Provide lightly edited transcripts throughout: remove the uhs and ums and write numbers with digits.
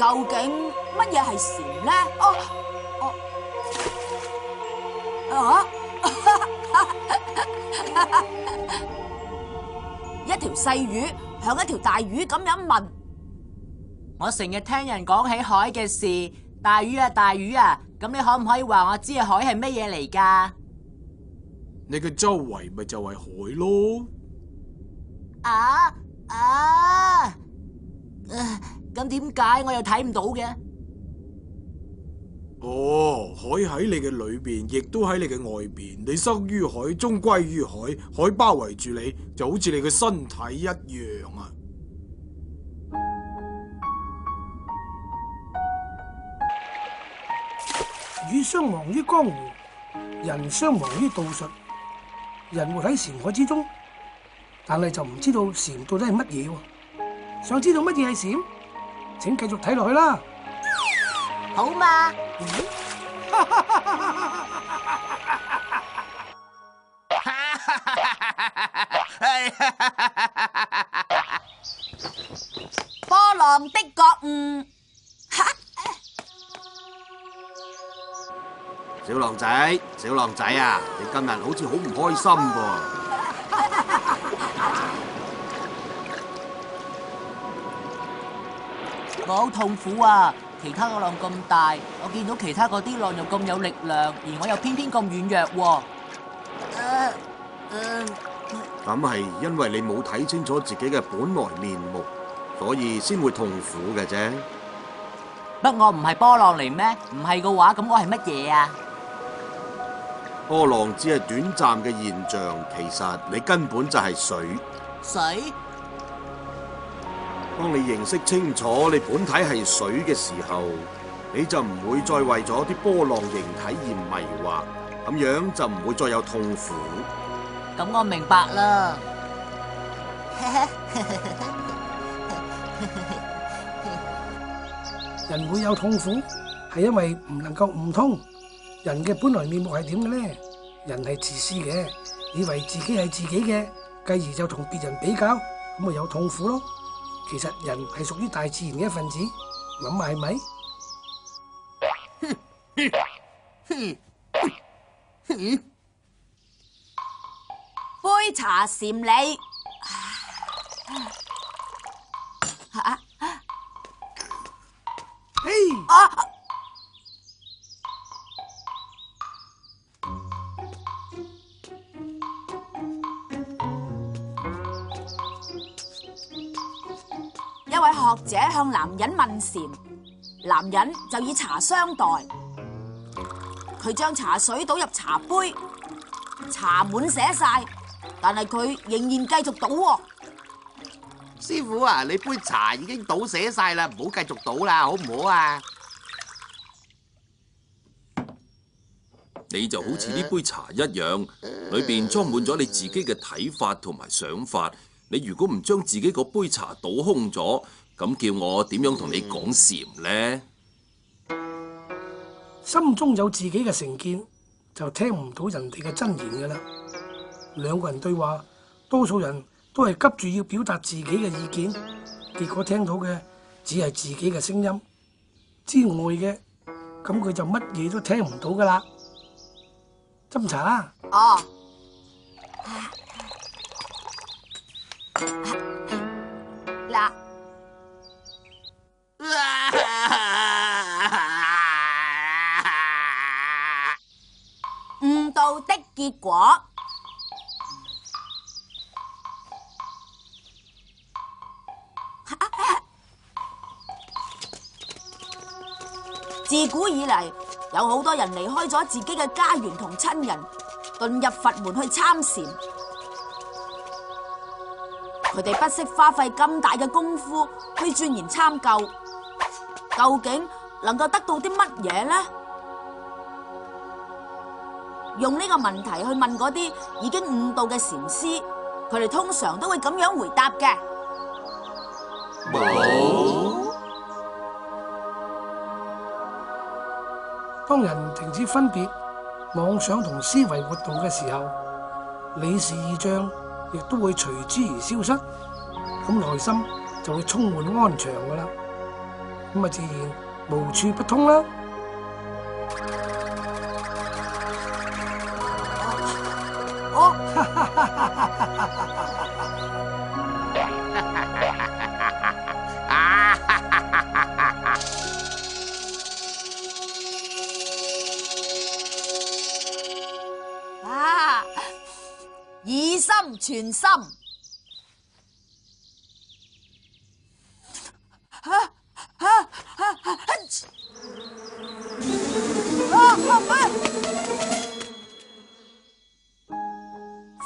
究竟乜嘢係禪咧？一條細魚向一條大魚咁樣問：我成日聽人講起海嘅事，大魚啊大魚啊，咁你可唔可以話我知海係乜嘢嚟㗎？你嘅周圍咪就係海咯。咁點解我又睇唔到嘅？哦，海喺你嘅裏邊，亦都喺你嘅外邊。你生於海，終歸於海，海包圍住你，就好似你嘅身體一樣啊！魚相忘於江湖，人相忘於道術。人活喺禪海之中，但係就唔知道禪到底係乜嘢喎。想知道乜嘢係禪？請繼續睇落去啦。好嘛。波浪的覺悟。小浪仔，小浪仔啊，你今日好似好唔開心噃。我好痛苦啊！其他個浪咁大，我見到其他嗰啲浪又咁有力量，而我又偏偏咁軟弱喎。咁係因為你冇睇清楚自己嘅本來面目，所以先會痛苦嘅啫。不過我唔係波浪嚟咩？唔係嘅話，咁我係乜嘢啊？波浪只係短暫嘅現象，其實你根本就係水。水？當你認識清楚你本體係水嘅時候，你就唔會再為咗啲波浪形體而迷惑，咁樣就唔會再有痛苦。咁我明白啦。人會有痛苦，係因為唔能夠悟通人嘅本來面目係點嘅咧？人係自私嘅，以為自己係自己嘅，繼而就同別人比較，咁咪有痛苦咯。其實人係屬於大自然嘅一份子，諗下係咪？杯茶禪理。一位學者向男人問禪，男人就以茶相待，佢將茶水倒入茶杯，茶滿瀉晒，但係佢仍然繼續倒喎。師傅啊，你杯茶已經倒瀉晒啦，唔好繼續倒啦，好唔好啊？你就好似呢杯茶一樣，裏邊裝滿咗你自己嘅睇法同埋想法。你如果唔將自己嗰杯茶倒空咗，咁叫我點樣同你講禪呢？心中有自己嘅成見，就聽唔到人哋嘅真言噶啦。兩個人對話，多數人都係急住要表達自己嘅意見，結果聽到嘅只係自己嘅聲音，之外嘅咁佢就乜嘢都聽唔到噶啦。斟茶啦。哦。嗱，悟道的結果。自古以嚟，有好多人離開咗自己嘅家園同親人，遁入佛門去參禪。佢哋不惜花費咁大嘅功夫去鑽研參究，究竟能夠得到啲乜嘢呢？用呢個問題去問嗰啲已經悟道嘅禪師，佢哋通常都會咁樣回答嘅。冇。當人停止分別、妄想同思維活動嘅時候，理事異象亦都會隨之而消失，咁內心就會充滿安詳噶啦。咁啊自然無處不通啦。以心傳心。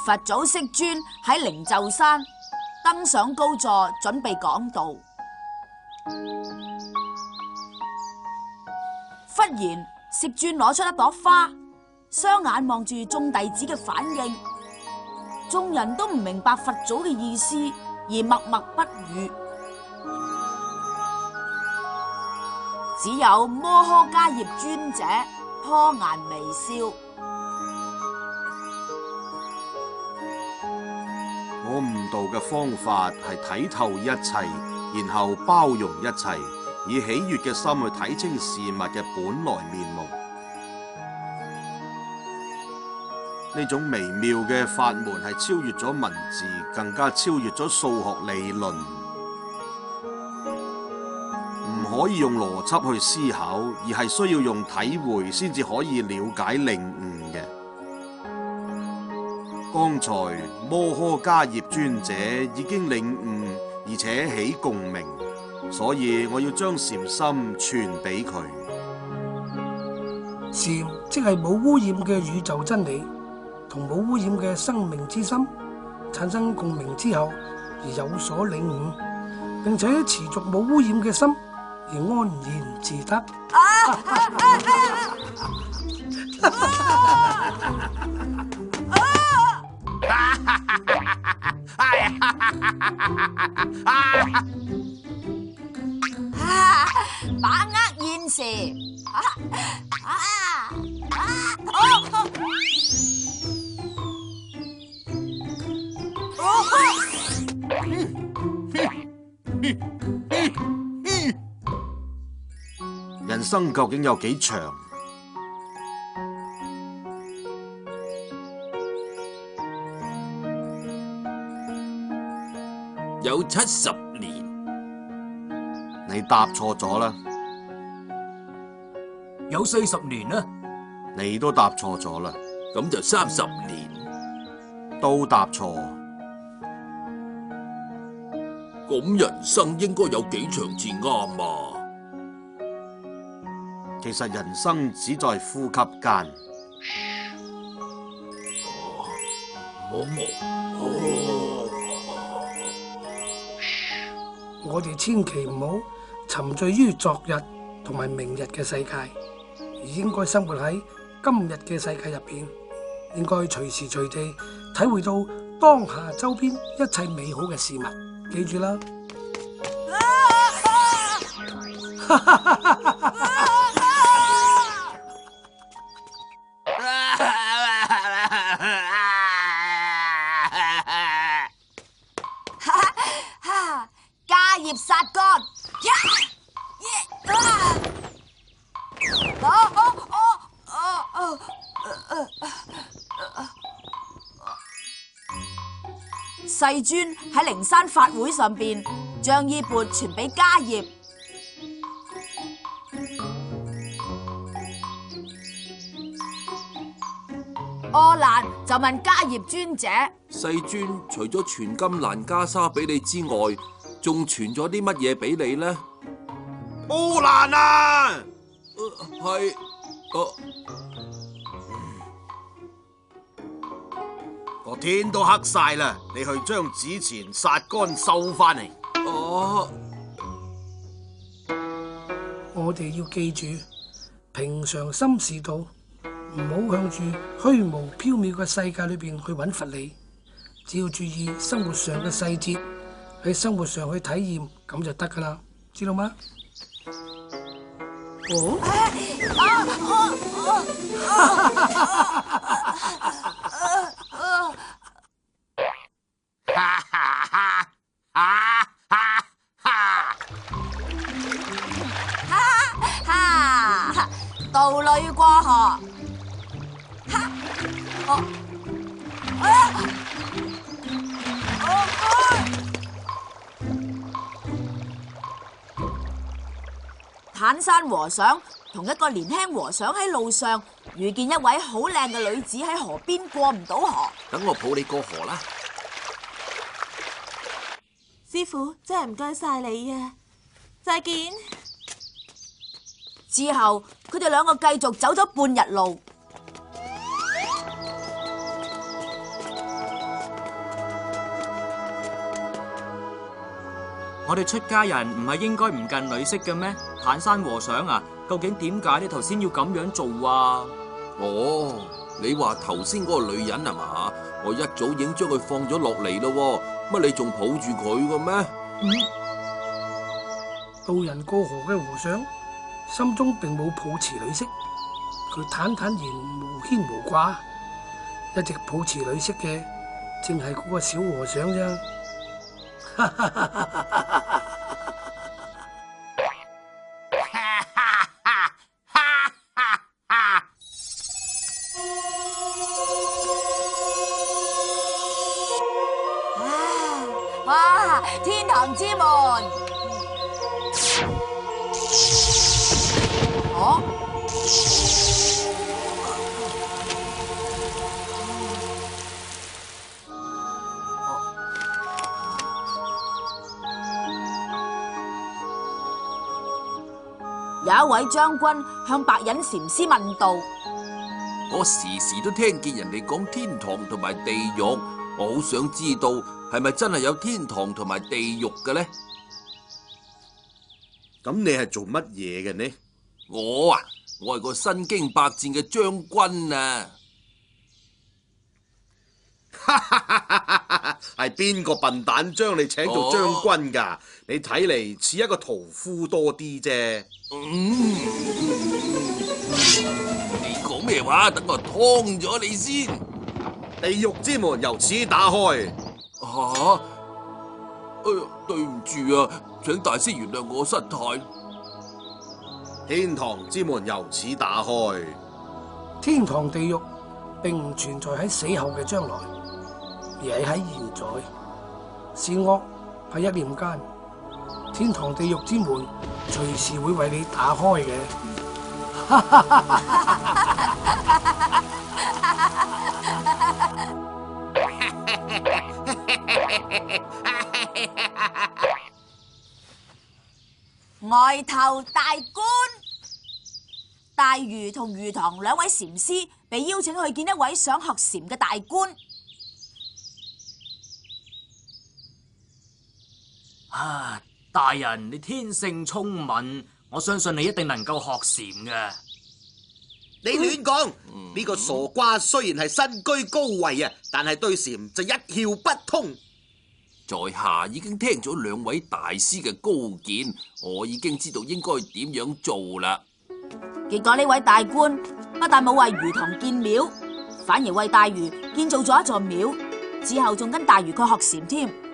佛祖釋尊喺靈鷲山登上高座，準備講道。忽然，釋尊攞出一朵花，雙眼望住眾弟子嘅反應。眾人都唔明白佛祖嘅意思，而默默不語。只有摩訶迦葉尊者破顏微笑。我悟道嘅方法係睇透一切，然後包容一切，以喜悅嘅心去睇清事物嘅本來面目。呢種微妙嘅法門係超越咗文字，更加超越咗數學理論，唔可以用邏輯去思考，而係需要用體會先至可以了解領悟嘅。剛才摩訶迦葉尊者已經領悟，而且起共鳴，所以我要將禪心傳俾佢。禪即係冇污染嘅宇宙真理，同冇污染嘅生命之心產生共鳴之後而有所領悟，並且持續冇污染嘅心而安然自得。把握現時。人生究竟有幾長？有70年。你答錯咗啦。有40年啦。你都答錯咗啦。咁就30年。都答錯。咁人生應該有幾長至啱啊？其實人生只在呼吸間。我哋千祈唔好沉醉於昨日同埋明日嘅世界，而應該生活喺今日嘅世界入邊，應該隨時隨地體會到當下周邊一切美好嘅事物。記住啦！迦葉殺乾。世尊喺靈山法會上邊，將衣缽傳俾迦葉。阿難就問迦葉尊者：世尊除咗傳金蘭袈裟俾你之外，仲傳咗啲乜嘢俾你呢？阿難啊！係，個天都黑晒啦，你去將紙錢殺乾收翻嚟。我哋要記住，平常心是道，唔好向住虛無縹緲嘅世界裏邊去揾佛理，只要注意生活上嘅細節，喺生活上去體驗，咁就得噶啦，知道嗎？哦。啩吓？哈！哦，坦山和尚同一個年輕和尚喺路上遇見一位好靚嘅女子喺河邊過唔到河。等我抱你過河啦。師傅，真係唔該晒你啊！再見。之後，佢哋兩個繼續走咗半日路。我哋出家人唔係應該唔近女色嘅咩？坦山和尚啊，究竟點解你頭先要咁樣做啊？哦，你話頭先嗰個女人係嘛？我一早已經將佢放咗落嚟咯，乜你仲抱住佢嘅咩？渡人過河嘅和尚心中並冇抱持女色，佢坦然無牽無掛，一直抱持女色嘅正係嗰個小和尚啫。哇！天堂之門，哦，有一位將軍向白隱禪師問道：我時時都聽見人哋講天堂同埋地獄，我好想知道係咪真係有天堂同埋地獄嘅呢？咁你係做乜嘢嘅呢？我係個身經百戰嘅將軍啊！係邊個笨蛋將你請做將軍㗎？你睇嚟似一個屠夫多啲啫。你講咩話？等我劏咗你先！地獄之門由此打開。吓！哎呀，對唔住啊，請大師原諒我失態。天堂之門由此打開。天堂地獄並唔存在喺死後嘅將來，而係喺現在。善惡係一念間，天堂地獄之門隨時會為你打開嘅。外頭大官，大魚同魚塘兩位禪師被邀請去見一位想學禪嘅大官。啊，大人，你天性聰敏，我相信你一定能夠學禪嘅。你亂講，呢個傻瓜雖然係身居高位啊，但係對禪就一竅不通。在下已經聽咗兩位大師嘅高見，我已經知道應該點樣做啦。結果呢位大官不但冇為魚塘建廟，反而為大魚建造咗一座廟，之後仲跟大魚佢學禪添。